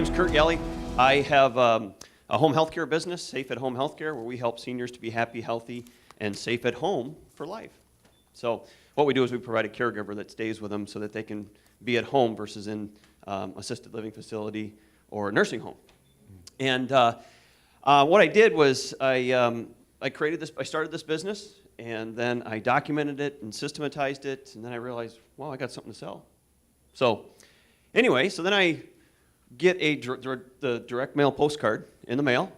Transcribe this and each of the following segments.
name's Kurt Yelly. I have a home healthcare business, Safe at Home Healthcare, where we help seniors to be happy, healthy, and safe at home for life. So what we do is we provide a caregiver that stays with them so that they can be at home versus in assisted living facility or a nursing home. And what I did was I started this business, and then I documented it and systematized it, and then I realized, wow, I got something to sell. So anyway, so then I get the direct mail postcard in the mail,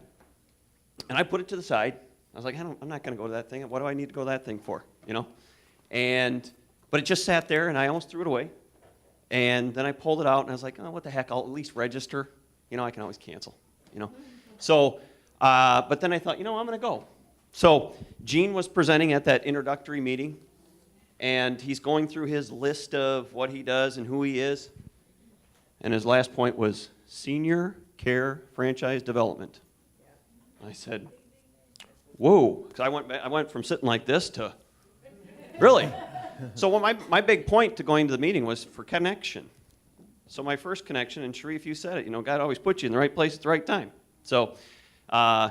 and I put it to the side. I was like, I'm not going to go to that thing. What do I need to go to that thing for, you know? But it just sat there, and I almost threw it away. And then I pulled it out, and I was like, oh, what the heck? I'll at least register. You know, I can always cancel, you know? So, but then I thought, you know, I'm going to go. So Gene was presenting at that introductory meeting, and he's going through his list of what he does and who he is. And his last point was Senior Care Franchise Development. I said, whoa, because I went from sitting like this to, really? So my big point to going to the meeting was for connection. So my first connection, and Sharif, you said it, you know, God always puts you in the right place at the right time. So I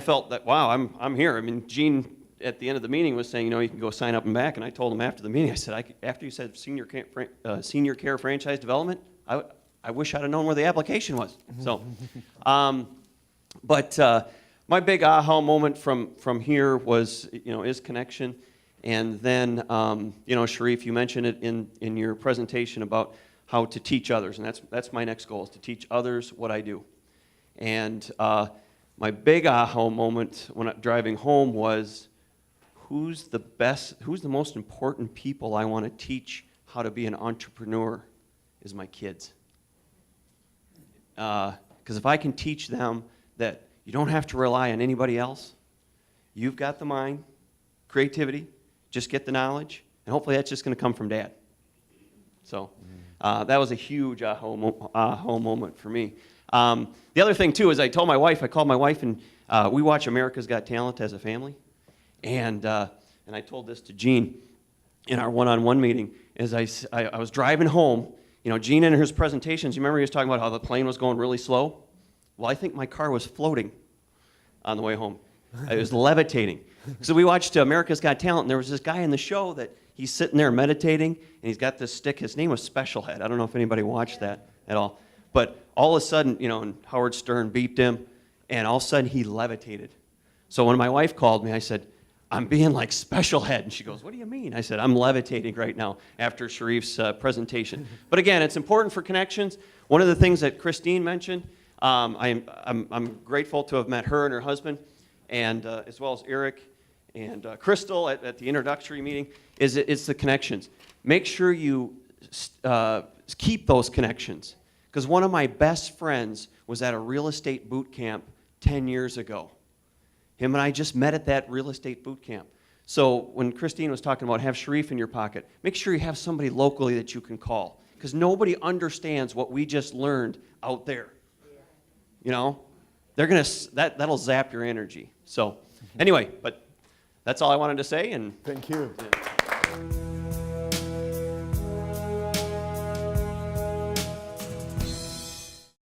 felt that, wow, I'm here. I mean, Gene, at the end of the meeting, was saying, you know, you can go sign up and back. And I told him after the meeting, I said, after you said Senior Care Franchise Development, I wish I'd have known where the application was. So, but my big aha moment from here was, you know, is connection. And then, you know, Sharif, you mentioned it in your presentation about how to teach others, and that's my next goal, is to teach others what I do. And my big aha moment when I'm driving home was, who's the most important people I want to teach how to be an entrepreneur is my kids. Because if I can teach them that you don't have to rely on anybody else, you've got the mind, creativity, just get the knowledge, and hopefully that's just going to come from Dad. So that was a huge aha moment for me. The other thing, too, is I called my wife, and we watch America's Got Talent as a family. And I told this to Gene in our one-on-one meeting, as I was driving home. You know, Gene in his presentations, you remember he was talking about how the plane was going really slow? Well, I think my car was floating on the way home. It was levitating. So we watched America's Got Talent, and there was this guy in the show that he's sitting there meditating, and he's got this stick. His name was Special Head. I don't know if anybody watched that at all. But all of a sudden, you know, and Howard Stern beeped him, and all of a sudden he levitated. So when my wife called me, I said, I'm being like Special Head. And she goes, what do you mean? I said, I'm levitating right now after Sharif's presentation. But again, it's important for connections. One of the things that Christine mentioned, I'm grateful to have met her and her husband, and as well as Eric and Crystal at the introductory meeting, it's the connections. Make sure you keep those connections. Because one of my best friends was at a real estate boot camp 10 years ago. Him and I just met at that real estate boot camp. So when Christine was talking about have Sharif in your pocket, make sure you have somebody locally that you can call. Because nobody understands what we just learned out there. You know? That'll zap your energy. So anyway, but that's all I wanted to say. And thank you. Yeah.